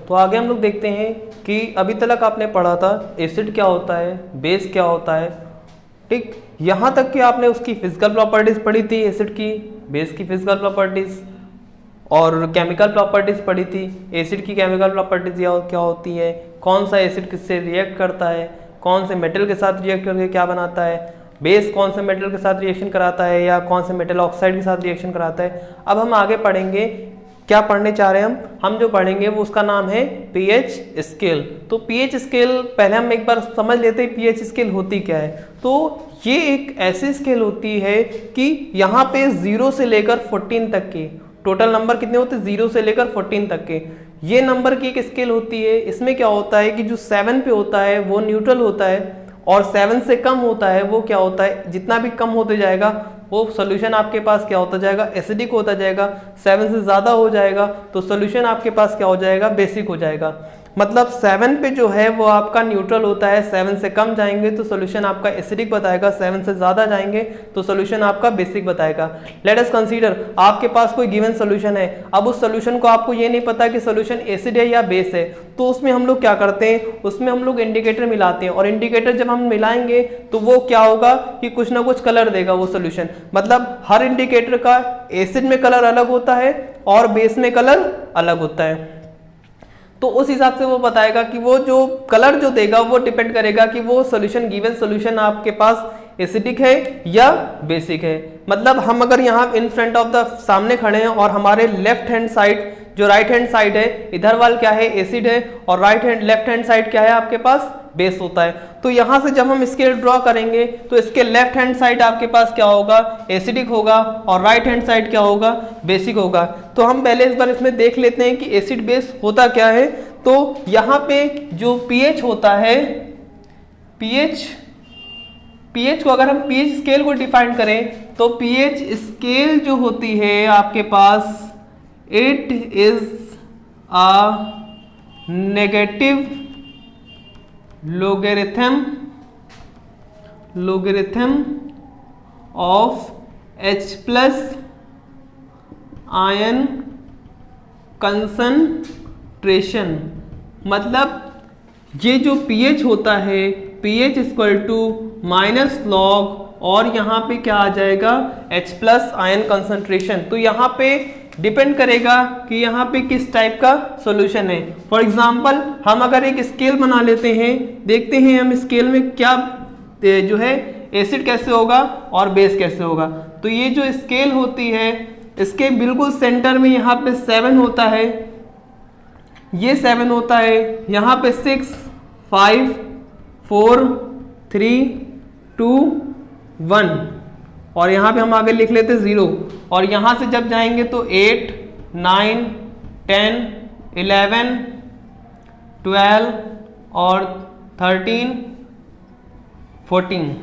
तो आगे हम लोग देखते हैं कि अभी तक आपने पढ़ा था एसिड क्या होता है, बेस क्या होता है, ठीक। यहाँ तक कि आपने उसकी फिजिकल प्रॉपर्टीज पढ़ी थी, एसिड की, बेस की फिजिकल प्रॉपर्टीज और केमिकल प्रॉपर्टीज पढ़ी थी। एसिड की केमिकल प्रॉपर्टीज क्या होती है, कौन सा एसिड किससे रिएक्ट करता है, कौन से मेटल के साथ रिएक्ट करके क्या बनाता है, बेस कौन से मेटल के साथ रिएक्शन कराता है या कौन से मेटल ऑक्साइड के साथ रिएक्शन कराता है। अब हम आगे पढ़ेंगे, क्या पढ़ने चाह रहे हैं हम जो पढ़ेंगे वो उसका नाम है पीएच स्केल। तो पीएच स्केल पहले हम एक बार समझ लेते हैं पीएच स्केल होती क्या है। तो ये एक ऐसी स्केल होती है कि यहाँ पे 0 से लेकर 14 तक के टोटल नंबर कितने होते हैं, 0 से लेकर 14 तक के, ये नंबर की एक स्केल होती है। इसमें क्या होता है कि जो 7 पे होता है वो न्यूट्रल होता है और 7 से कम होता है वो क्या होता है, जितना भी कम होते जाएगा वो सोल्यूशन आपके पास क्या होता जाएगा, एसिडिक होता जाएगा। 7 से ज़्यादा हो जाएगा तो सोल्यूशन आपके पास क्या हो जाएगा, बेसिक हो जाएगा। मतलब 7 पे जो है वो आपका न्यूट्रल होता है, 7 से कम जाएंगे तो सोल्यूशन आपका एसिडिक बताएगा, 7 से ज़्यादा जाएंगे तो सोल्यूशन आपका बेसिक बताएगा। लेट अस कंसीडर आपके पास कोई गिवन सोल्यूशन है, अब उस सोल्यूशन को आपको ये नहीं पता कि सोल्यूशन एसिड है या बेस है, तो उसमें हम लोग क्या करते हैं, उसमें हम लोग इंडिकेटर मिलाते हैं और इंडिकेटर जब हम मिलाएंगे तो वो क्या होगा कि कुछ ना कुछ कलर देगा वो सोल्यूशन। मतलब हर इंडिकेटर का एसिड में कलर अलग होता है और बेस में कलर अलग होता है। तो उस हिसाब से वो बताएगा कि वो जो कलर जो देगा वो डिपेंड करेगा कि वो सॉल्यूशन गिवन सॉल्यूशन आपके पास एसिडिक है या बेसिक है। मतलब हम अगर यहाँ इन फ्रंट ऑफ द सामने खड़े हैं और हमारे लेफ्ट हैंड साइड जो राइट हैंड साइड है इधर वाल क्या है, एसिड है, और लेफ्ट हैंड साइड क्या है आपके पास, बेस होता है। तो यहाँ से जब हम स्केल ड्रॉ करेंगे तो इसके लेफ्ट हैंड साइड आपके पास क्या होगा, एसिडिक होगा, और राइट हैंड साइड क्या होगा, बेसिक होगा। तो हम पहले इस बार इसमें देख लेते हैं कि एसिड बेस होता क्या है। तो यहाँ पे जो पीएच होता है, पीएच को अगर हम पीएच स्केल को डिफाइन करें तो पीएच स्केल जो होती है आपके पास, it is a negative logarithm of H plus ion concentration। मतलब ये जो pH होता है, pH equal to minus log और यहाँ पे क्या आ जाएगा, H प्लस आयन कंसंट्रेशन। तो यहाँ पे डिपेंड करेगा कि यहाँ पे किस टाइप का सॉल्यूशन है। फॉर एग्जांपल हम अगर एक स्केल बना लेते हैं, देखते हैं हम स्केल में क्या जो है एसिड कैसे होगा और बेस कैसे होगा। तो ये जो स्केल होती है इसके बिल्कुल सेंटर में यहाँ पे 7 होता है, ये 7 होता है, यहाँ पे 6, 5, 4, 3, 2, 1, और यहाँ पे हम आगे लिख लेते 0, और यहाँ से जब जाएंगे तो 8, 9, 10, 11, 12 और 13, 14।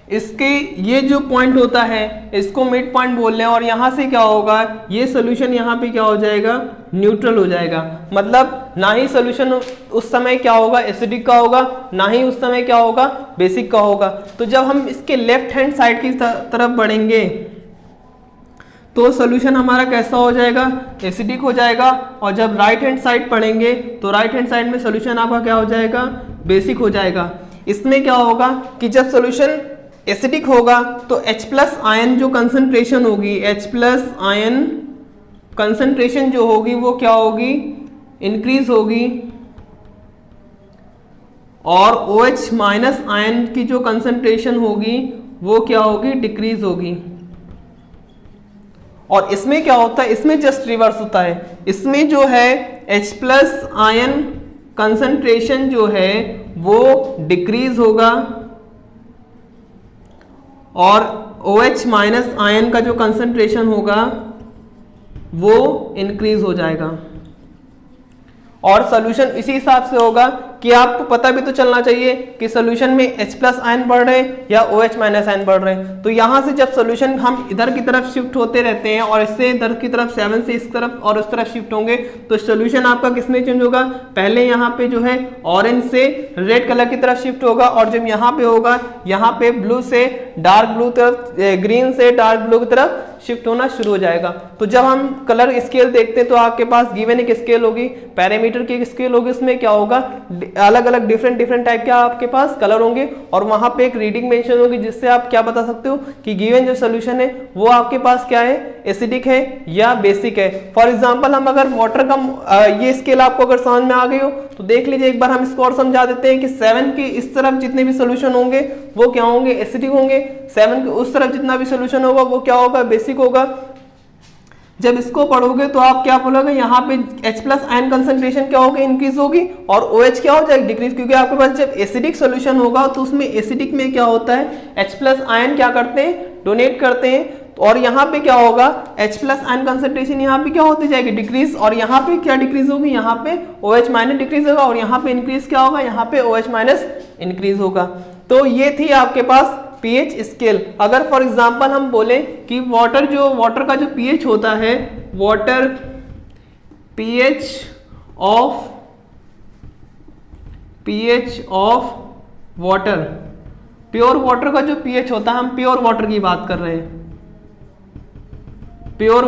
इसके ये जो पॉइंट होता है इसको मिड पॉइंट बोल रहे हैं, और यहाँ से क्या होगा, ये सोल्यूशन यहाँ पे क्या हो जाएगा, न्यूट्रल हो जाएगा। मतलब ना ही सोल्यूशन उस समय क्या होगा, एसिडिक का होगा, ना ही उस समय क्या होगा, बेसिक का होगा। तो जब हम इसके लेफ्ट हैंड साइड की तरफ बढ़ेंगे तो सोल्यूशन हमारा कैसा हो जाएगा, एसिडिक हो जाएगा, और जब राइट हैंड साइड पढ़ेंगे तो राइट हैंड साइड में सोल्यूशन आपका क्या हो जाएगा, बेसिक हो जाएगा। इसमें क्या होगा कि जब सोल्यूशन एसिडिक होगा तो H प्लस आयन जो कंसंट्रेशन होगी, H प्लस आयन कंसंट्रेशन जो होगी वो क्या होगी, इंक्रीज होगी, और OH माइनस आयन की जो कंसंट्रेशन होगी वो क्या होगी, डिक्रीज होगी। और इसमें क्या होता है, इसमें जस्ट रिवर्स होता है। इसमें जो है H प्लस आयन कंसंट्रेशन जो है वो डिक्रीज होगा और OH माइनस आयन का जो कंसंट्रेशन होगा वो इंक्रीज हो जाएगा। और सोल्यूशन इसी हिसाब से होगा कि आपको पता भी तो चलना चाहिए कि सोल्यूशन में H प्लस आयन बढ़ रहे हैं या OH माइनस आयन बढ़ रहे हैं। तो यहाँ से जब सोल्यूशन हम इधर की तरफ शिफ्ट होते रहते हैं और इससे इधर की तरफ 7 से इस तरफ और उस तरफ शिफ्ट होंगे तो सोल्यूशन आपका किसमें चेंज होगा, पहले यहाँ पे जो है ऑरेंज से रेड कलर की तरफ शिफ्ट होगा, और जब यहाँ पे होगा यहाँ पे ब्लू से डार्क ब्लू तरफ, ग्रीन से डार्क ब्लू की तरफ शिफ्ट होना शुरू हो जाएगा। तो जब हम कलर स्केल देखते हैं तो आपके पास गिवन एक स्केल होगी, पैरामीटर की एक स्केल होगी, उसमें क्या होगा अलग अलग डिफरेंट टाइप के आपके पास कलर होंगे और वहां पे एक रीडिंग मेंशन होगी जिससे आप क्या बता सकते हो कि गिवन जो सोल्यूशन है वो आपके पास क्या है, एसिडिक है या बेसिक है। फॉर एग्जांपल हम अगर वाटर का ये स्केल आपको अगर समझ में आ गई हो तो देख लीजिए एक बार हम इसको और समझा देते हैं कि 7 के इस तरफ जितने भी सोल्यूशन होंगे वो क्या होंगे, एसिडिक होंगे। 7 के उस तरफ जितना भी सोल्यूशन होगा वो क्या होगा, बेसिक होगा। जब इसको पढ़ोगे तो आप क्या बोलोगे, यहाँ पे H+ आयन कंसंट्रेशन क्या होगी, इंक्रीज होगी और OH क्या हो जाएगा, डिक्रीज, क्योंकि आपके पास जब एसिडिक सॉल्यूशन होगा तो उसमें एसिडिक में क्या होता है, H+ आयन क्या करते हैं, डोनेट करते हैं। और यहाँ पे क्या होगा, H+ आयन कंसंट्रेशन यहाँ पे क्या होती जाएगी, डिक्रीज, और यहाँ पे क्या डिक्रीज होगी, यहाँ पे OH- डिक्रीज होगा और यहाँ पे इंक्रीज क्या होगा, यहाँ पे OH- इंक्रीज होगा। तो ये थी आपके पास पीएच स्केल। अगर फॉर एग्जांपल हम बोले कि वाटर का जो पीएच होता है, water pH of water, pure water का जो पीएच होता है, हम प्योर वाटर की बात कर रहे हैं, प्योर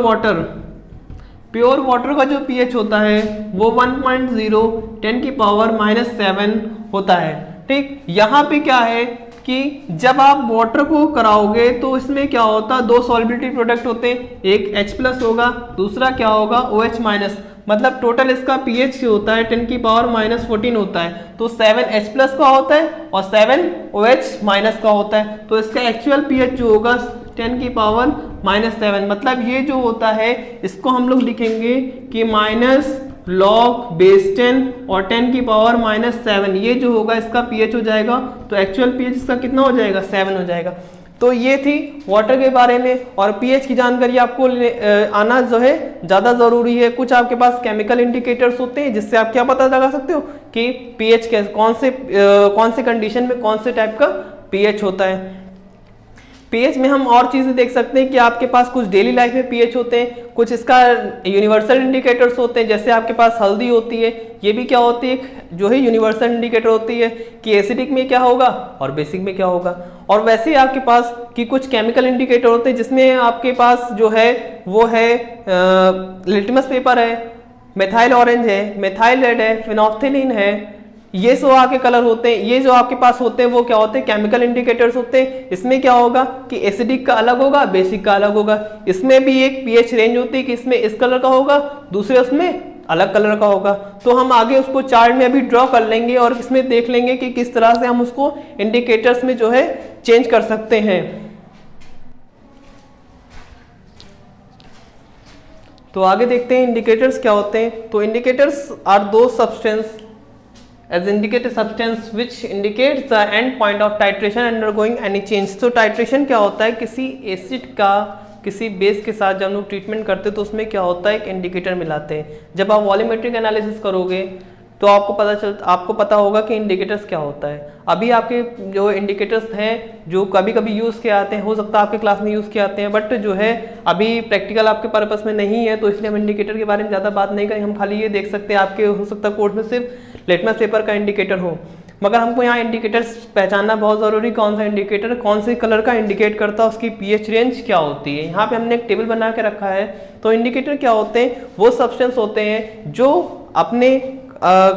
वाटर का जो पीएच होता है वो 1.0 10⁻⁷ होता है। ठीक, यहाँ पे क्या है कि जब आप वाटर को कराओगे तो इसमें क्या होता है, दो सॉल्युबिलिटी प्रोडक्ट होते हैं, एक H+ होगा, दूसरा क्या होगा, OH-, मतलब टोटल इसका पीएच होता है 10⁻⁴ होता है। तो 7 H+ का होता है और 7 OH- का होता है। तो इसका एक्चुअल पीएच जो होगा 10⁻⁷, मतलब ये जो होता है इसको हम लोग लिखेंगे कि -log⁻10 और 10⁻⁷, ये जो होगा इसका पीएच हो जाएगा। तो एक्चुअल पीएच इसका कितना हो जाएगा, 7 हो जाएगा। तो ये थी वाटर के बारे में, और पीएच की जानकारी आपको आना जो है ज़्यादा ज़रूरी है। कुछ आपके पास केमिकल इंडिकेटर्स होते हैं जिससे आप क्या पता लगा सकते हो कि पीएच कौन से कंडीशन में कौन से टाइप का पीएच होता है। पीएच में हम और चीजें देख सकते हैं कि आपके पास कुछ डेली लाइफ में पीएच होते हैं, कुछ इसका यूनिवर्सल इंडिकेटर्स होते हैं, जैसे आपके पास हल्दी होती है, ये भी क्या होती है, जो है यूनिवर्सल इंडिकेटर होती है कि एसिडिक में क्या होगा और बेसिक में क्या होगा। और वैसे ही आपके पास कि कुछ केमिकल इंडिकेटर होते हैं जिसमें आपके पास जो है वो है लिटमस पेपर है, मेथाइल ऑरेंज है, मेथाइल रेड है, फिनोल्फथालीन है, ये सो आके कलर होते हैं। ये जो आपके पास होते हैं वो क्या होते हैं, केमिकल इंडिकेटर्स होते हैं। इसमें क्या होगा कि एसिडिक का अलग होगा, बेसिक का अलग होगा। इसमें भी एक पीएच रेंज होती है कि इसमें इस कलर का होगा, दूसरे उसमें अलग कलर का होगा। तो हम आगे उसको चार्ट में अभी ड्रॉ कर लेंगे और इसमें देख लेंगे कि किस तरह से हम उसको इंडिकेटर्स में जो है चेंज कर सकते हैं। तो आगे देखते हैं इंडिकेटर्स क्या होते हैं। तो इंडिकेटर्स आर दो substance as indicate a substance which indicates the end point of titration undergoing any change। तो टाइट्रेशन क्या होता है, किसी एसिड का किसी बेस के साथ जब हम लोग ट्रीटमेंट करते हैं तो उसमें क्या होता है, एक इंडिकेटर मिलाते हैं। जब आप वॉल्यूमेट्रिक एनालिसिस करोगे तो आपको पता होगा कि इंडिकेटर्स क्या होता है। अभी आपके जो इंडिकेटर्स हैं जो कभी कभी यूज़ किए आते हैं, हो सकता है आपके क्लास में यूज़ किए आते हैं, बट जो है अभी प्रैक्टिकल आपके पर्पस में नहीं है, तो इसलिए हम इंडिकेटर के बारे में ज़्यादा बात नहीं करें। हम खाली ये देख सकते हैं आपके हो सकता है कोर्स में सिर्फ लिटमस पेपर का इंडिकेटर हो, मगर हमको यहाँ इंडिकेटर्स पहचानना बहुत ज़रूरी, कौन सा इंडिकेटर कौन से कलर का इंडिकेट करता है, उसकी पीएच रेंज क्या होती है। यहाँ पे हमने एक टेबल बना के रखा है। तो इंडिकेटर क्या होते हैं, वो सब्सटेंस होते हैं जो अपने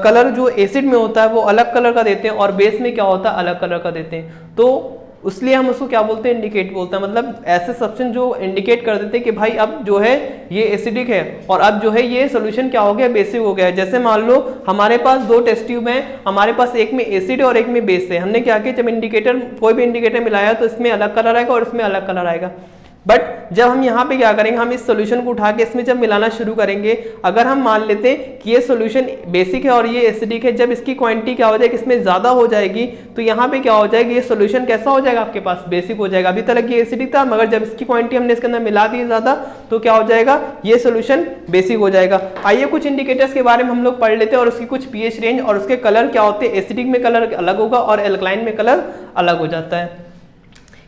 कलर जो एसिड में होता है वो अलग कलर का देते हैं और बेस में क्या होता है, अलग कलर का देते हैं। तो इसलिए हम उसको क्या बोलते हैं, इंडिकेट बोलते हैं। मतलब ऐसे सब्सटेंस जो इंडिकेट कर देते हैं कि भाई अब जो है ये एसिडिक है और अब जो है ये सोल्यूशन क्या हो गया, बेसिक हो गया है। जैसे मान लो हमारे पास दो टेस्ट ट्यूब हैं, हमारे पास एक में एसिड है और एक में बेस है। हमने क्या किया, जब इंडिकेटर कोई भी इंडिकेटर मिलाया तो इसमें अलग कलर आएगा और इसमें अलग कलर आएगा। बट जब हम यहाँ पे क्या करेंगे, हम इस सोल्यूशन को उठा के इसमें जब मिलाना शुरू करेंगे, अगर हम मान लेते हैं कि ये सोल्यूशन बेसिक है और ये एसिडिक है, जब इसकी क्वांटिटी क्या हो जाएगी, इसमें ज़्यादा हो जाएगी, तो यहाँ पे क्या हो जाएगी, ये सोल्यूशन कैसा हो जाएगा, आपके पास बेसिक हो जाएगा। अभी तक ये एसिडिक था, मगर जब इसकी क्वांटिटी हमने इसके अंदर मिला दी ज़्यादा तो क्या हो जाएगा, ये सोल्यूशन बेसिक हो जाएगा। आइए कुछ इंडिकेटर्स के बारे में हम लोग पढ़ लेते हैं और उसकी कुछ पीएच रेंज और उसके कलर क्या होते हैं। एसिडिक में कलर अलग होगा और एल्कलाइन में कलर अलग हो जाता है।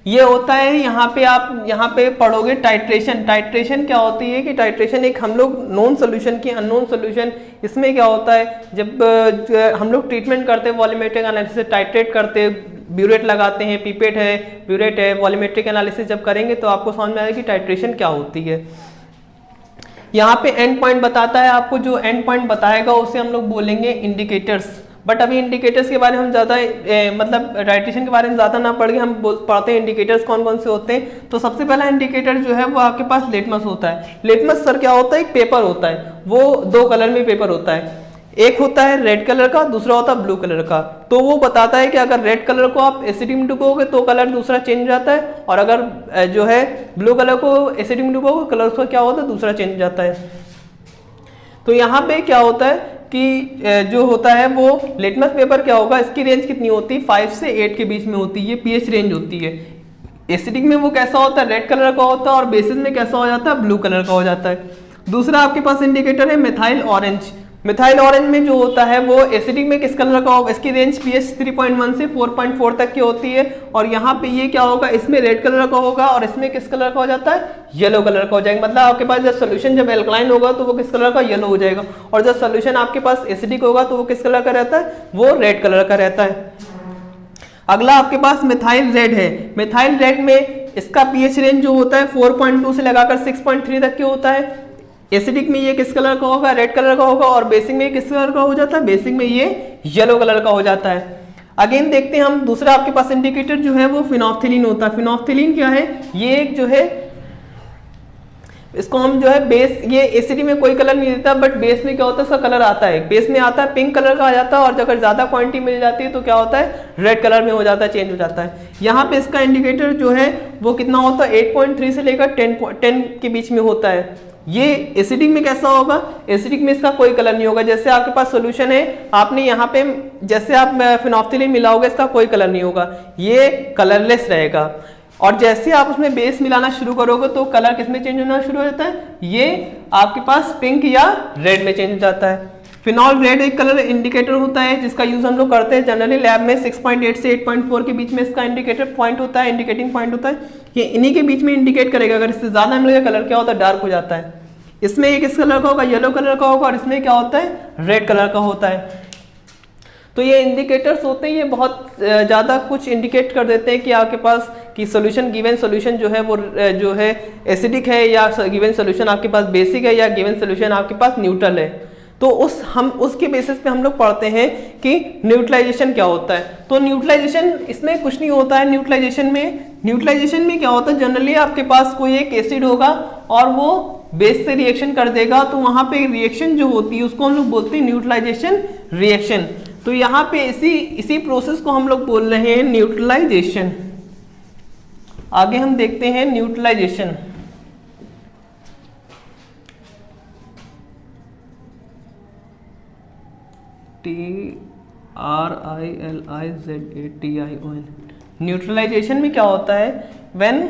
ये होता है यहाँ पे आप यहाँ पे पढ़ोगे टाइट्रेशन। टाइट्रेशन क्या होती है कि टाइट्रेशन एक हम लोग नोन सोल्यूशन की अननोन सोल्यूशन, इसमें क्या होता है जब हम लोग ट्रीटमेंट करते हैं वॉल्यूमेट्रिक एनालिसिस से टाइट्रेट करते हैं ब्यूरेट लगाते हैं, पीपेट है, ब्यूरेट है, वॉल्यूमेट्रिक एनालिसिस जब करेंगे तो आपको समझ में आएगा कि टाइट्रेशन क्या होती है। यहाँ पे एंड पॉइंट बताता है आपको, जो एंड पॉइंट बताएगा उसे हम लोग बोलेंगे इंडिकेटर्स। बट अभी इंडिकेटर्स के बारे में हम ज़्यादा मतलब टाइट्रेशन के बारे में ज़्यादा ना पढ़ के हम पढ़ते हैं इंडिकेटर्स कौन कौन से होते हैं। तो सबसे पहला इंडिकेटर जो है वो आपके पास लिटमस होता है। लिटमस सर क्या होता है, एक पेपर होता है, वो 2 कलर में पेपर होता है, एक होता है रेड कलर का, दूसरा होता है ब्लू कलर का। तो वो बताता है कि अगर रेड कलर को आप एसिडिक में डुबोगे तो कलर दूसरा चेंज हो जाता है, और अगर जो है ब्लू कलर को एसिडिक में डुबोगे कलर उसका क्या होता है, दूसरा चेंज हो जाता है। तो यहाँ पे क्या होता है कि जो होता है वो लिटमस पेपर क्या होगा, इसकी रेंज कितनी होती है, 5 से 8 के बीच में होती है, पीएच रेंज होती है। एसिडिक में वो कैसा होता है, रेड कलर का होता है, और बेसिस में कैसा हो जाता है, ब्लू कलर का हो जाता है। दूसरा आपके पास इंडिकेटर है मिथाइल ऑरेंज। मिथाइल ऑरेंज में जो होता है वो एसिडिक में किस कलर का होगा, इसकी रेंज पीएच 3.1 से 4.4 तक की होती है, और यहाँ पे ये क्या होगा, इसमें रेड कलर का होगा और इसमें किस कलर का हो जाता है, येलो कलर का हो जाएगा। मतलब आपके पास जब सोल्यूशन जब एल्कलाइन होगा तो वो किस कलर का, येलो हो जाएगा, और जब सोल्यूशन आपके पास एसिडिक होगा तो वो किस कलर का रहता है, वो रेड कलर का रहता है। अगला आपके पास मिथाइल रेड है। मिथाइल रेड में इसका पीएच रेंज जो होता है 4.2 से लगाकर 6.3 तक के होता है। एसिडिक में ये किस कलर का होगा, रेड कलर का होगा, और बेसिक में किस कलर का हो जाता है, बेसिक में ये येलो कलर का हो जाता है। अगेन देखते हैं हम, दूसरा आपके पास इंडिकेटर जो है वो फिनोल्फ्थेलिन होता है। फिनोल्फ्थेलिन क्या है, ये एक जो है इसको हम जो है बेस, ये एसिडिक में कोई कलर नहीं देता, बट बेस में क्या होता है, इसका कलर आता है, बेस में आता है पिंक कलर का आ जाता है, और अगर ज्यादा क्वांटिटी मिल जाती है तो क्या होता है, रेड कलर में हो जाता है, चेंज हो जाता है। यहाँ पे इसका इंडिकेटर जो है वो कितना होता है, 8.3 से लेकर 10 के बीच में होता है। ये एसिडिक में कैसा होगा, एसिडिक में इसका कोई कलर नहीं होगा। जैसे आपके पास सॉल्यूशन है, आपने यहाँ पे जैसे आप फिनोल्फ्थेलिन मिलाओगे इसका कोई कलर नहीं होगा, ये कलरलेस रहेगा। और जैसे आप उसमें बेस मिलाना शुरू करोगे तो कलर किसमें चेंज होना शुरू हो जाता है, ये आपके पास पिंक या रेड में चेंज हो जाता है। फिनॉल रेड एक कलर इंडिकेटर होता है जिसका यूज हम लोग करते हैं जनरली लैब में। 6.8 से 8.4 के बीच में इसका इंडिकेटर पॉइंट होता है, इंडिकेटिंग पॉइंट होता है, ये इन्हीं के बीच में इंडिकेट करेगा। अगर इससे ज्यादा मिलेगा कलर क्या होता है, डार्क हो जाता है। इसमें एक किस कलर का होगा, येलो कलर का होगा, और इसमें क्या होता है, रेड कलर का होता है। तो ये इंडिकेटर्स होते हैं, ये बहुत ज़्यादा कुछ इंडिकेट कर देते हैं कि आपके पास कि सोल्यूशन, गिवन सोल्यूशन जो है वो जो है एसिडिक है, या गिवन सोल्यूशन आपके पास बेसिक है, या गिवन सोल्यूशन आपके पास न्यूट्रल है। तो उसके बेसिस पे हम लोग पढ़ते हैं कि न्यूट्रलाइजेशन क्या होता है। तो न्यूट्रलाइजेशन इसमें कुछ नहीं होता है। न्यूट्रलाइजेशन में क्या होता है, जनरली आपके पास कोई एक एसिड होगा और वो बेस से रिएक्शन कर देगा, तो वहां पे रिएक्शन जो होती है उसको हम लोग बोलते हैं न्यूट्रलाइजेशन रिएक्शन। तो यहाँ पे इसी प्रोसेस को हम लोग बोल रहे हैं न्यूट्रलाइजेशन। आगे हम देखते हैं न्यूट्रलाइजेशन। TRILIZATION। न्यूट्रलाइजेशन में क्या होता है, when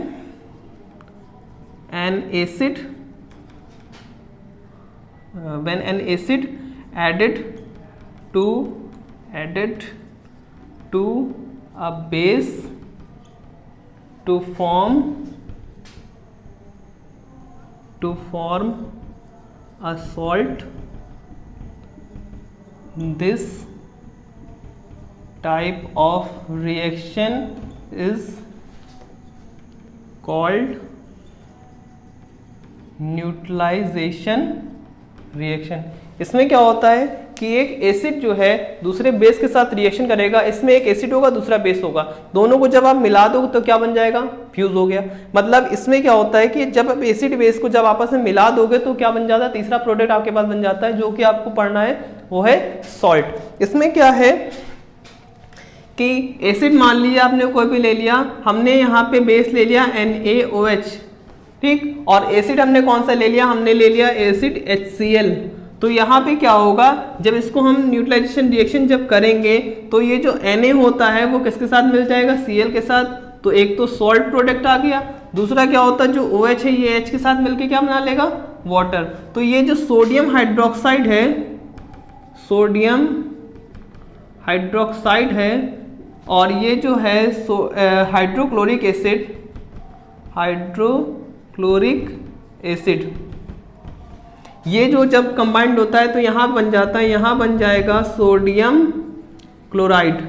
an acid added to a base to form a salt, this type of reaction is called neutralization reaction. इसमें क्या होता है कि एक एसिड जो है दूसरे बेस के साथ रिएक्शन करेगा। इसमें एक एसिड होगा, दूसरा बेस होगा, दोनों को जब आप मिला दो तो क्या बन जाएगा, फ्यूज हो गया। मतलब इसमें क्या होता है कि जब आप एसिड बेस को जब आपस में मिला दोगे तो क्या बन जाता है, तीसरा प्रोडक्ट आपके पास बन जाता है, जो कि आपको पढ़ना है वो है सॉल्ट। इसमें क्या है कि एसिड मान लिया आपने कोई भी ले लिया, हमने यहाँ पे बेस ले लिया NaOH, ठीक, और एसिड हमने कौन सा ले लिया, हमने ले लिया एसिड HCl। तो यहाँ पे क्या होगा, जब इसको हम न्यूट्रलाइजेशन रिएक्शन जब करेंगे तो ये जो Na होता है वो किसके साथ मिल जाएगा, Cl के साथ। तो एक तो सॉल्ट प्रोडक्ट आ गया, दूसरा क्या होता है जो OH है ये H के साथ मिलके क्या बना लेगा, वाटर। तो ये जो सोडियम हाइड्रोक्साइड है, सोडियम हाइड्रोक्साइड है, और ये जो है हाइड्रोक्लोरिक एसिड, ये जो जब कंबाइंड होता है तो यहाँ बन जाता है, यहाँ बन जाएगा सोडियम क्लोराइड।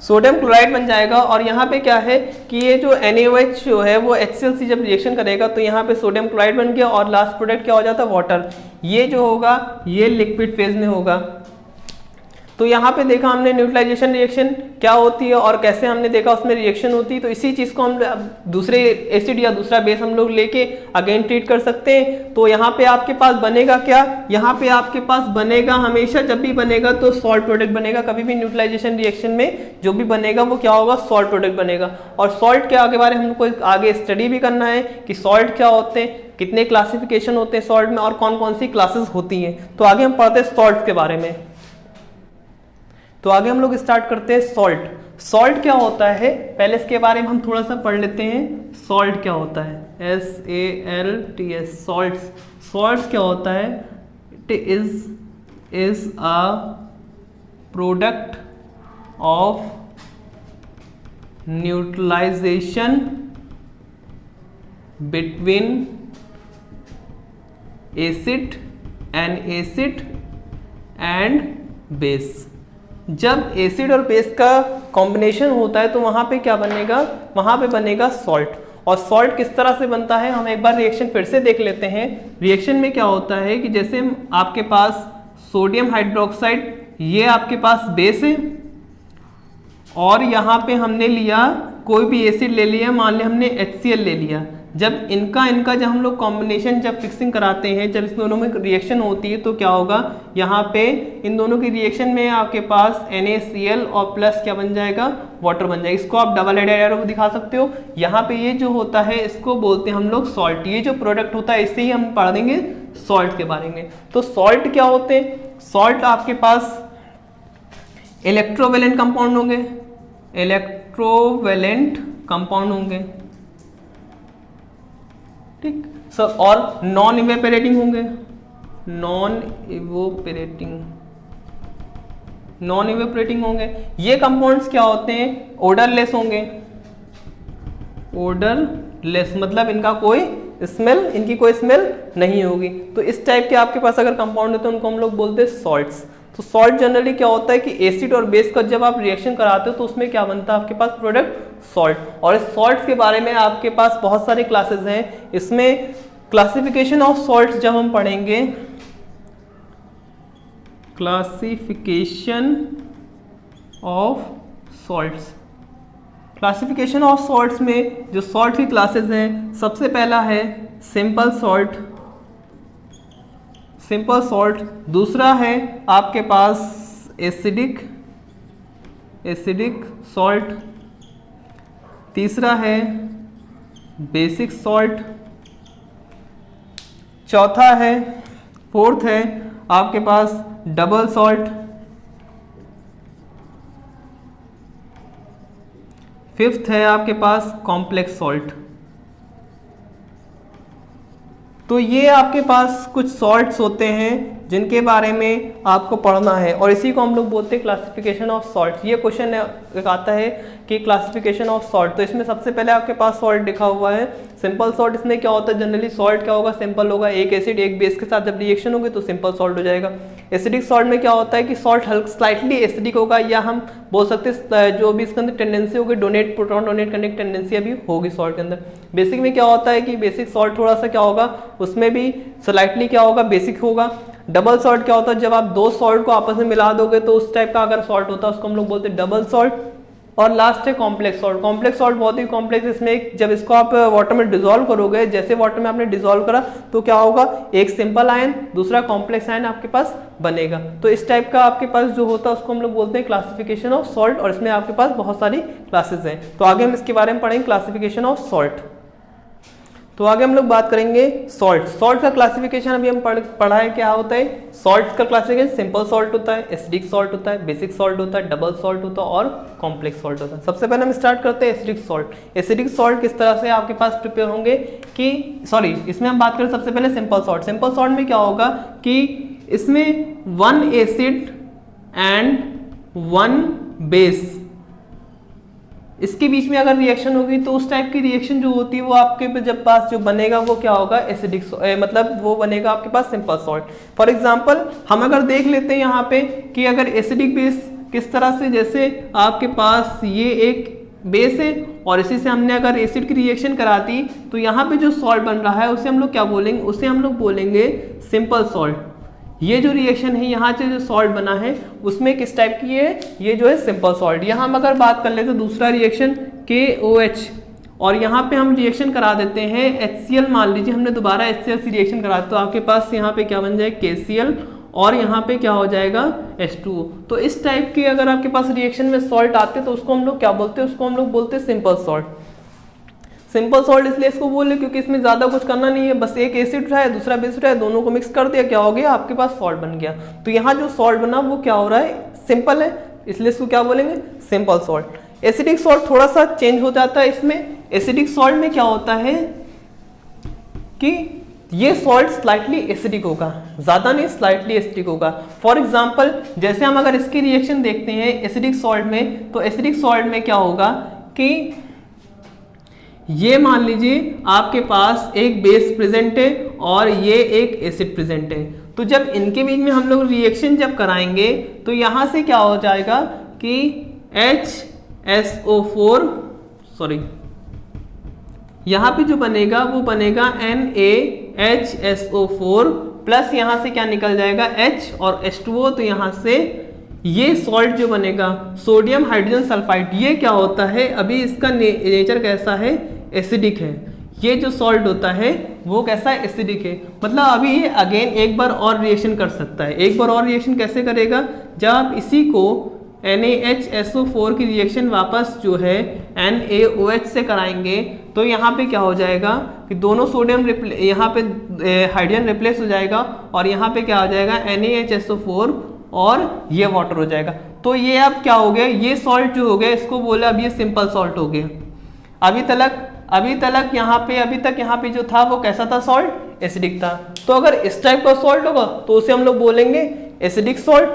सोडियम क्लोराइड बन जाएगा। और यहाँ पे क्या है कि ये जो NaOH जो है वो HCl से जब रिएक्शन करेगा तो यहाँ पे सोडियम क्लोराइड बन गया और लास्ट प्रोडक्ट क्या हो जाता है, वाटर। ये जो होगा ये लिक्विड फेज में होगा। तो यहाँ पे देखा हमने न्यूट्रलाइजेशन रिएक्शन क्या होती है और कैसे हमने देखा उसमें रिएक्शन होती है। तो इसी चीज़ को हम दूसरे एसिड या दूसरा बेस हम लोग लेके अगेन ट्रीट कर सकते हैं। तो यहाँ पे आपके पास बनेगा क्या, यहाँ पे आपके पास बनेगा, हमेशा जब भी बनेगा तो सॉल्ट प्रोडक्ट बनेगा। कभी भी न्यूट्रलाइजेशन रिएक्शन में जो भी बनेगा वो क्या होगा, सॉल्ट प्रोडक्ट बनेगा। और सॉल्ट के आगे बारे में हमको आगे स्टडी भी करना है कि सॉल्ट क्या होते हैं, कितने क्लासिफिकेशन होते हैं सॉल्ट में और कौन कौन सी क्लासेस होती हैं। तो आगे हम पढ़ते हैं सॉल्ट के बारे में। तो आगे हम लोग स्टार्ट करते हैं सॉल्ट। सॉल्ट क्या होता है, पहले इसके बारे में हम थोड़ा सा पढ़ लेते हैं। सॉल्ट क्या होता है, SALT, सॉल्ट्स। सॉल्ट्स क्या होता है, it is a product of neutralization between acid and base. जब एसिड और बेस का कॉम्बिनेशन होता है तो वहां पे क्या बनेगा, वहां पे बनेगा सॉल्ट। और सॉल्ट किस तरह से बनता है, हम एक बार रिएक्शन फिर से देख लेते हैं। रिएक्शन में क्या होता है कि जैसे आपके पास सोडियम हाइड्रोक्साइड, ये आपके पास बेस है और यहाँ पे हमने लिया कोई भी एसिड ले लिया, मान लिया हमने HCl ले लिया। जब इनका जब हम लोग कॉम्बिनेशन जब फिक्सिंग कराते हैं, जब इस दोनों में रिएक्शन होती है तो क्या होगा, यहाँ पे इन दोनों की रिएक्शन में आपके पास NaCl और प्लस क्या बन जाएगा, वाटर बन जाएगा। इसको आप डबल हेडेड एरो दिखा सकते हो। यहाँ पे ये जो होता है इसको बोलते हैं हम लोग सॉल्ट। ये जो प्रोडक्ट होता है इससे ही हम पढ़ देंगे सॉल्ट के बारे में। तो सॉल्ट क्या होते हैं, सॉल्ट आपके पास इलेक्ट्रोवेलेंट कंपाउंड होंगे, इलेक्ट्रोवेलेंट कंपाउंड होंगे, ठीक सर। और नॉन इवेपोरेटिंग होंगे, नॉन इवेपोरेटिंग होंगे। ये कंपाउंड्स क्या होते हैं, ओडरलेस होंगे। ओडरलेस मतलब इनका कोई स्मेल, इनकी कोई स्मेल नहीं होगी। तो इस टाइप के आपके पास अगर कंपाउंड होते हैं उनको हम लोग बोलते हैं सॉल्ट्स। तो सॉल्ट जनरली क्या होता है कि एसिड और बेस का जब आप रिएक्शन कराते हो तो उसमें क्या बनता है आपके पास प्रोडक्ट सॉल्ट। और इस सॉल्ट्स के बारे में आपके पास बहुत सारे क्लासेस हैं। इसमें क्लासिफिकेशन ऑफ सॉल्ट्स जब हम पढ़ेंगे, classification of salts, classification of salts में जो सॉल्ट की क्लासेस हैं, सबसे पहला है सिंपल सॉल्ट, सिंपल सॉल्ट। दूसरा है आपके पास एसिडिक सॉल्ट। तीसरा है बेसिक सॉल्ट। चौथा है, फोर्थ है आपके पास डबल सॉल्ट। फिफ्थ है आपके पास कॉम्प्लेक्स सॉल्ट। तो ये आपके पास कुछ सॉल्ट्स होते हैं जिनके बारे में आपको पढ़ना है और इसी को हम लोग बोलते हैं क्लासिफिकेशन ऑफ सॉल्ट। ये क्वेश्चन एक आता है कि क्लासिफिकेशन ऑफ सॉल्ट। तो इसमें सबसे पहले आपके पास सॉल्ट लिखा हुआ है सिंपल सॉल्ट। इसमें क्या होता है, जनरली सॉल्ट क्या होगा, सिंपल होगा। एक एसिड एक बेस के साथ जब रिएक्शन होगी तो सिंपल सॉल्ट हो जाएगा। एसिडिक सॉल्ट में क्या होता है कि सॉल्ट स्लाइटली एसिडिक होगा, या हम बोल सकते हैं जो भी इसके अंदर टेंडेंसी होगी डोनेट, प्रोटॉन डोनेट करने की टेंडेंसी अभी होगी सॉल्ट के अंदर। बेसिक में क्या होता है कि बेसिक सॉल्ट थोड़ा सा क्या होगा, उसमें भी स्लाइटली क्या होगा, बेसिक होगा। डबल सॉल्ट क्या होता है, जब आप दो सॉल्ट को आपस में मिला दोगे तो उस टाइप का अगर सॉल्ट होता है उसको हम लोग बोलते हैं डबल सॉल्ट। और लास्ट है कॉम्प्लेक्स सॉल्ट। कॉम्प्लेक्स सॉल्ट बहुत ही कॉम्प्लेक्स, इसमें जब इसको आप वाटर में डिसॉल्व करोगे, जैसे वाटर में आपने डिसॉल्व करा तो क्या होगा, एक सिंपल आयन दूसरा कॉम्प्लेक्स आयन आपके पास बनेगा। तो इस टाइप का आपके पास जो होता है उसको हम लोग बोलते हैं क्लासिफिकेशन ऑफ सॉल्ट, और इसमें आपके पास बहुत सारी क्लासेस हैं। तो आगे हम इसके बारे में पढ़ेंगे क्लासिफिकेशन ऑफ सॉल्ट। तो आगे हम लोग बात करेंगे सॉल्ट। सॉल्ट का क्लासिफिकेशन अभी हम पढ़ा है क्या होता है। सॉल्ट का क्लासिफिकेशन सिंपल सॉल्ट होता है, एसिडिक सॉल्ट होता है, बेसिक सॉल्ट होता है, डबल सॉल्ट होता है और कॉम्प्लेक्स सॉल्ट होता है। सबसे पहले हम स्टार्ट करते हैं एसिडिक सॉल्ट। एसिडिक सॉल्ट किस तरह से आपके पास प्रिपेयर होंगे कि इसमें हम बात करें सबसे पहले सिंपल सॉल्ट। सिंपल सॉल्ट में क्या होगा कि इसमें one acid and one base, इसके बीच में अगर रिएक्शन होगी तो उस टाइप की रिएक्शन जो होती है वो आपके जब पास जो बनेगा वो क्या होगा, एसिडिक मतलब वो बनेगा आपके पास सिंपल सॉल्ट। फॉर एग्जांपल हम अगर देख लेते हैं यहाँ पे कि अगर एसिडिक बेस किस तरह से, जैसे आपके पास ये एक बेस है और इसी से हमने अगर एसिड की रिएक्शन कराती तो यहाँ पे जो सॉल्ट बन रहा है उसे हम लोग क्या बोलेंगे, उसे हम लोग बोलेंगे सिंपल सॉल्ट। ये जो रिएक्शन है यहाँ से जो सॉल्ट बना है उसमें किस टाइप की है, ये जो है सिंपल सॉल्ट। यहाँ हम अगर बात कर ले तो दूसरा रिएक्शन KOH, और यहाँ पे हम रिएक्शन करा देते हैं HCl, मान लीजिए हमने दोबारा HCl से रिएक्शन करा तो आपके पास यहाँ पे क्या बन जाए KCl, और यहाँ पे क्या हो जाएगा H2O। तो इस टाइप के अगर आपके पास रिएक्शन में सॉल्ट आते तो उसको हम लोग क्या बोलते हैं, उसको हम लोग बोलते हैं सिंपल सॉल्ट। सिंपल सॉल्ट इसलिए इसको बोले क्योंकि इसमें ज़्यादा कुछ करना नहीं है, बस एक एसिड उठाया दूसरा बेस उठाया, दोनों को मिक्स कर दिया, क्या हो गया आपके पास सॉल्ट बन गया। तो यहाँ जो सॉल्ट बना वो क्या हो रहा है, सिंपल है, इसलिए इसको क्या बोलेंगे, सिंपल सॉल्ट। एसिडिक सॉल्ट थोड़ा सा चेंज हो जाता है इसमें। एसिडिक सॉल्ट में क्या होता है कि ये सॉल्ट स्लाइटली एसिडिक होगा, ज़्यादा नहीं स्लाइटली एसिडिक होगा। फॉर एग्जाम्पल जैसे हम अगर इसकी रिएक्शन देखते हैं एसिडिक सॉल्ट में, तो एसिडिक सॉल्ट में क्या होगा कि ये मान लीजिए आपके पास एक बेस प्रेजेंट है और ये एक एसिड प्रेजेंट है, तो जब इनके बीच में हम लोग रिएक्शन जब कराएंगे तो यहाँ से क्या हो जाएगा कि HSO4 यहाँ पे जो बनेगा वो बनेगा NaHSO4 प्लस यहाँ से क्या निकल जाएगा H और H2O, तो यहाँ से ये सॉल्ट जो बनेगा सोडियम हाइड्रोजन सल्फाइड, ये क्या होता है, अभी इसका नेचर कैसा है, एसिडिक है। ये जो सॉल्ट होता है वो कैसा है, एसिडिक है। मतलब अभी ये अगेन एक बार और रिएक्शन कर सकता है। एक बार और रिएक्शन कैसे करेगा, जब आप इसी को NaHSO4 की रिएक्शन वापस जो है NaOH से कराएंगे तो यहाँ पे क्या हो जाएगा कि दोनों सोडियम यहाँ पे हाइड्रोजन रिप्लेस हो जाएगा और यहाँ पे क्या हो जाएगा NaHSO4 और ये वाटर हो जाएगा। तो ये अब क्या हो गया, ये सॉल्ट जो हो गया इसको बोला अब ये सिंपल सॉल्ट हो गया। अभी तक यहाँ पे जो था वो कैसा था, सॉल्ट एसिडिक था। तो अगर इस टाइप का सॉल्ट होगा तो उसे हम लोग बोलेंगे एसिडिक सॉल्ट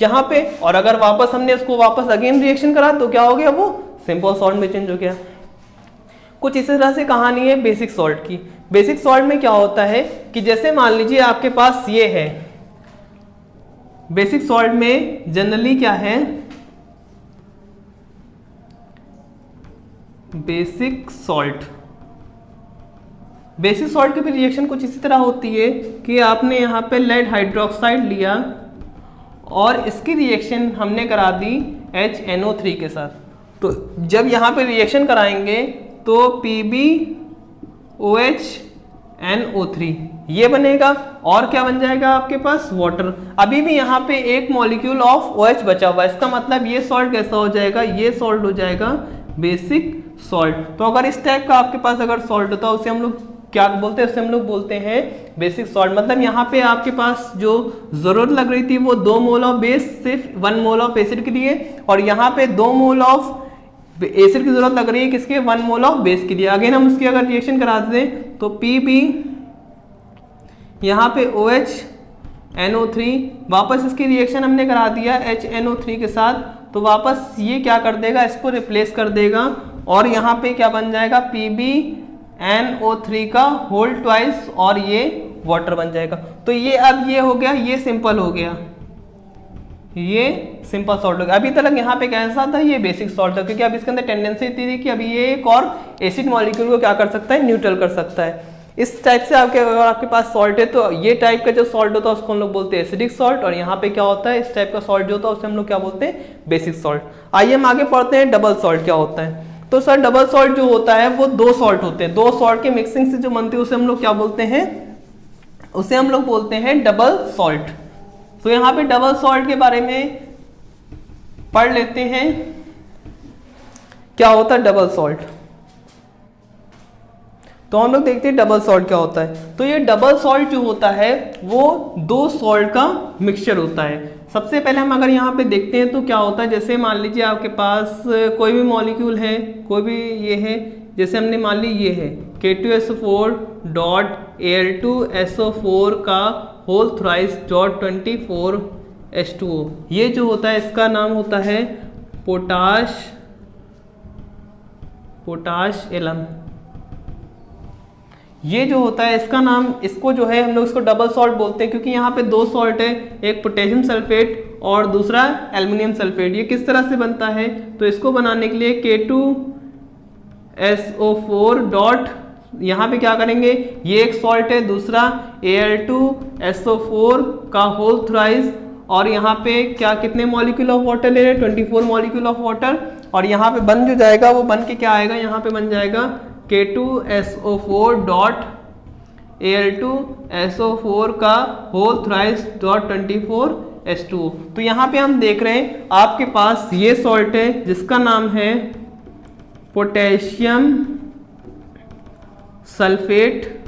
यहाँ पे, और अगर वापस हमने उसको वापस अगेन रिएक्शन करा तो क्या हो गया, वो सिंपल सॉल्ट में चेंज हो गया। कुछ इसी तरह से कहानी है बेसिक सॉल्ट की। बेसिक सॉल्ट में क्या होता है कि जैसे मान लीजिए आपके पास ये है, बेसिक सॉल्ट में जनरली क्या है, बेसिक सॉल्ट की भी रिएक्शन कुछ इसी तरह होती है कि आपने यहाँ पे लेड हाइड्रोक्साइड लिया और इसकी रिएक्शन हमने करा दी HNO3 के साथ। तो जब यहाँ पे रिएक्शन कराएंगे तो PbOHNO3 ये बनेगा और क्या बन जाएगा आपके पास, वाटर। अभी भी यहाँ पे एक मॉलिक्यूल ऑफ OH बचा हुआ है, इसका मतलब ये सॉल्ट कैसा हो जाएगा, ये सॉल्ट हो जाएगा बेसिक सॉल्ट। तो अगर इस टाइप का आपके पास अगर सॉल्ट होता है उसे हम लोग क्या बोलते हैं, उसे हम लोग बोलते हैं बेसिक सॉल्ट। मतलब यहाँ पे आपके पास जो जरूरत लग रही थी वो 2 मोल ऑफ बेस सिर्फ 1 मोल ऑफ एसिड के लिए, और यहाँ पे 2 मोल ऑफ एसिड की जरूरत लग रही है किसके, 1 मोल ऑफ बेस के लिए। अगेन हम उसकी अगर रिएक्शन करा दें तो Pb यहाँ पे OHNO3 वापस इसकी रिएक्शन हमने करा दिया HNO3 के साथ, तो वापस ये क्या कर देगा, इसको रिप्लेस कर देगा और यहाँ पे क्या बन जाएगा PbNO3 का होल ट्वाइस और ये वाटर बन जाएगा। तो ये अब ये हो गया, ये सिंपल हो गया, ये सिंपल सॉल्ट हो गया। अभी तक यहाँ पे कैसा था, ये बेसिक सॉल्ट था, क्योंकि अब इसके अंदर टेंडेंसी थी कि अभी ये एक और एसिड मॉलिक्यूल को क्या कर सकता है, न्यूट्रल कर सकता है। इस टाइप से अगर आपके पास सॉल्ट है तो ये टाइप का जो सॉल्ट होता है उसको हम लोग बोलते हैं एसिडिक सॉल्ट, और यहाँ पे क्या होता है, इस टाइप का सॉल्ट जो होता है उसे हम लोग क्या बोलते हैं, बेसिक सॉल्ट। आइए हम आगे पढ़ते हैं डबल सॉल्ट क्या होता है। तो सर डबल सॉल्ट जो होता है वो 2 सॉल्ट होते हैं, 2 सॉल्ट के मिक्सिंग से जो बनती है उसे हम लोग क्या बोलते हैं, उसे हम लोग बोलते हैं डबल सॉल्ट। तो यहाँ पे डबल सॉल्ट के बारे में पढ़ लेते हैं, क्या होता है डबल सॉल्ट। तो हम लोग देखते हैं डबल सॉल्ट क्या होता है। तो ये डबल सॉल्ट जो होता है वो 2 सॉल्ट का मिक्सचर होता है। सबसे पहले हम अगर यहाँ पे देखते हैं तो क्या होता है, जैसे मान लीजिए आपके पास कोई भी मॉलिक्यूल है, कोई भी ये है, जैसे हमने मान ली ये है K2SO4.Al2SO4 का होल थ्राइस डॉट 24H2O। ये जो होता है इसका नाम होता है पोटाश एलम। ये जो होता है इसका नाम, इसको जो है हम लोग इसको डबल सॉल्ट बोलते हैं क्योंकि यहाँ पे 2 सॉल्ट है, एक पोटेशियम सल्फेट और दूसरा एल्युमिनियम सल्फेट। ये किस तरह से बनता है, तो इसको बनाने के लिए K2SO4 डॉट, यहाँ पे क्या करेंगे, ये एक सॉल्ट है, दूसरा Al2SO4 का होल थ्राइस, और यहाँ पे क्या कितने मॉलिक्यूल ऑफ वाटर ले रहे हैं, 24 मॉलिक्यूल ऑफ वाटर, और यहाँ पे बन जो जाएगा वो बन के क्या आएगा, यहाँ पे बन जाएगा K2SO4 डॉट Al2SO4 का होल थ्राइस डॉट 24H2। तो यहाँ पे हम देख रहे हैं आपके पास ये सॉल्ट है जिसका नाम है पोटेशियम सल्फेट,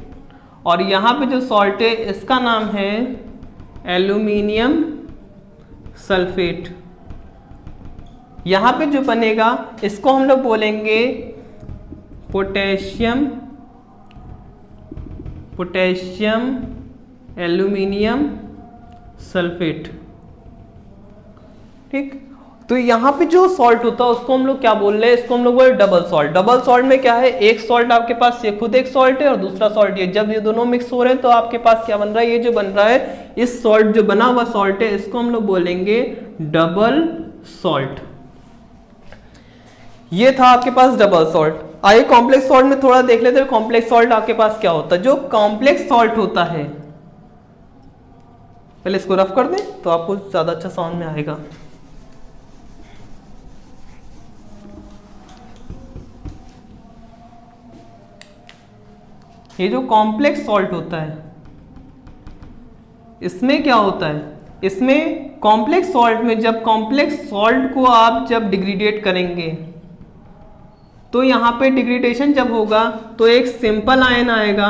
और यहाँ पे जो सॉल्ट है इसका नाम है एल्यूमिनियम सल्फेट। यहाँ पे जो बनेगा इसको हम लोग बोलेंगे पोटेशियम एल्यूमिनियम सल्फेट। ठीक, तो यहाँ पे जो सॉल्ट होता है उसको हम लोग क्या बोल रहे हैं, इसको हम लोग बोल रहे डबल सॉल्ट। डबल सॉल्ट में क्या है, एक सॉल्ट आपके पास ये खुद एक सॉल्ट है और दूसरा सॉल्ट ये, जब ये दोनों मिक्स हो रहे हैं तो आपके पास क्या बन रहा है, ये जो बन रहा है इस सॉल्ट जो बना हुआ सॉल्ट है इसको हम लोग बोलेंगे डबल सॉल्ट। ये था आपके पास डबल सॉल्ट। आइए कॉम्प्लेक्स सॉल्ट में थोड़ा देख लेते हैं कॉम्प्लेक्स सॉल्ट आपके पास क्या होता है। जो कॉम्प्लेक्स सॉल्ट होता है, पहले इसको रफ कर दें तो आपको ज्यादा अच्छा समझ में आएगा। ये जो कॉम्प्लेक्स सॉल्ट होता है इसमें क्या होता है, इसमें कॉम्प्लेक्स सॉल्ट में जब कॉम्प्लेक्स सॉल्ट को आप जब डिग्रेडेट करेंगे तो यहाँ पे डिग्रेडेशन जब होगा तो एक सिंपल आयन आएगा,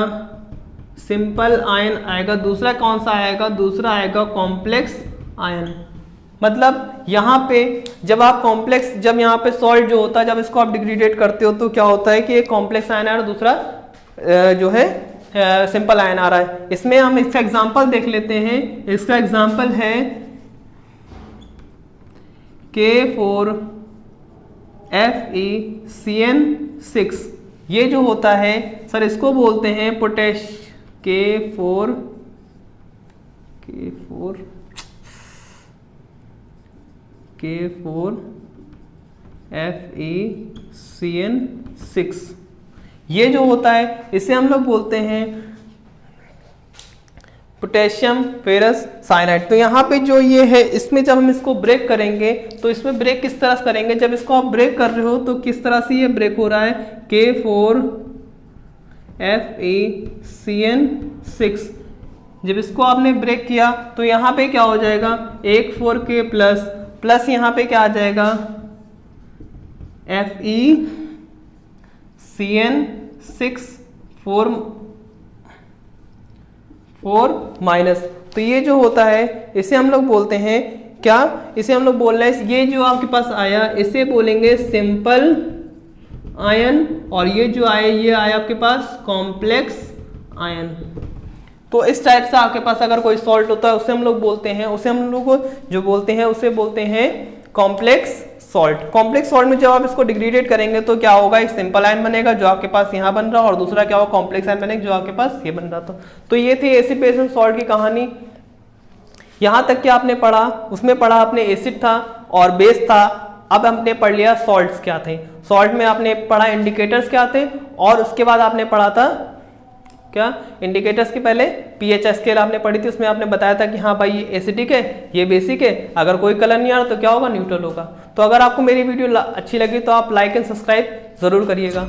दूसरा कौन सा आएगा, दूसरा आएगा कॉम्प्लेक्स आयन। मतलब यहाँ पे जब आप कॉम्प्लेक्स, जब यहाँ पे सॉल्ट जो होता है जब इसको आप डिग्रेडेट करते हो तो क्या होता है कि एक कॉम्प्लेक्स आयन है और दूसरा जो है सिंपल आयन आ रहा है। इसमें हम इसका एग्जांपल देख लेते हैं। इसका एग्जांपल है K4FeCN6। ये जो होता है सर इसको बोलते हैं K4FeCN6। ये जो होता है इसे हम लोग बोलते हैं पोटेशियम फेरस साइनाइड। तो यहाँ पे जो ये है इसमें जब हम इसको ब्रेक करेंगे तो इसमें ब्रेक किस तरह से करेंगे, जब इसको आप ब्रेक कर रहे हो तो किस तरह से ये ब्रेक हो रहा है, K4FeCN6। जब इसको आपने ब्रेक किया तो यहाँ पे क्या हो जाएगा, एक 4K प्लस यहाँ पे क्या आ जाएगा FeCN6 4 माइनस। तो ये जो होता है इसे हम लोग बोलते हैं क्या, इसे हम लोग बोल रहे हैं, ये जो आपके पास आया इसे बोलेंगे सिंपल आयन, और ये जो आया ये आया आपके पास कॉम्प्लेक्स आयन। तो इस टाइप से आपके पास अगर कोई सॉल्ट होता है उसे हम लोग बोलते हैं, उसे हम लोग जो बोलते हैं उसे बोलते हैं कॉम्प्लेक्स सॉल्ट। कॉम्प्लेक्स सॉल्ट में जब आप इसको डिग्रेडेट करेंगे तो क्या होगा, एक सिंपल आयन बनेगा जो आपके पास यहाँ बन रहा, और दूसरा क्या होगा कॉम्प्लेक्स आयन बनेगा जो आपके पास ये बन रहा था। तो ये थी एसिड बेस एंड सॉल्ट की कहानी। यहाँ तक कि आपने पढ़ा, उसमें पढ़ा आपने एसिड था और बेस था। अब हमने पढ़ लिया सॉल्ट्स क्या थे। सॉल्ट में आपने पढ़ा इंडिकेटर्स क्या थे, और उसके बाद आपने पढ़ा था क्या, इंडिकेटर्स के पहले पीएच स्केल आपने पढ़ी थी, उसमें आपने बताया था कि हाँ भाई ये एसिडिक है ये बेसिक है, अगर कोई कलर नहीं आ रहा तो क्या होगा, न्यूट्रल होगा। तो अगर आपको मेरी वीडियो अच्छी लगी तो आप लाइक एंड सब्सक्राइब जरूर करिएगा।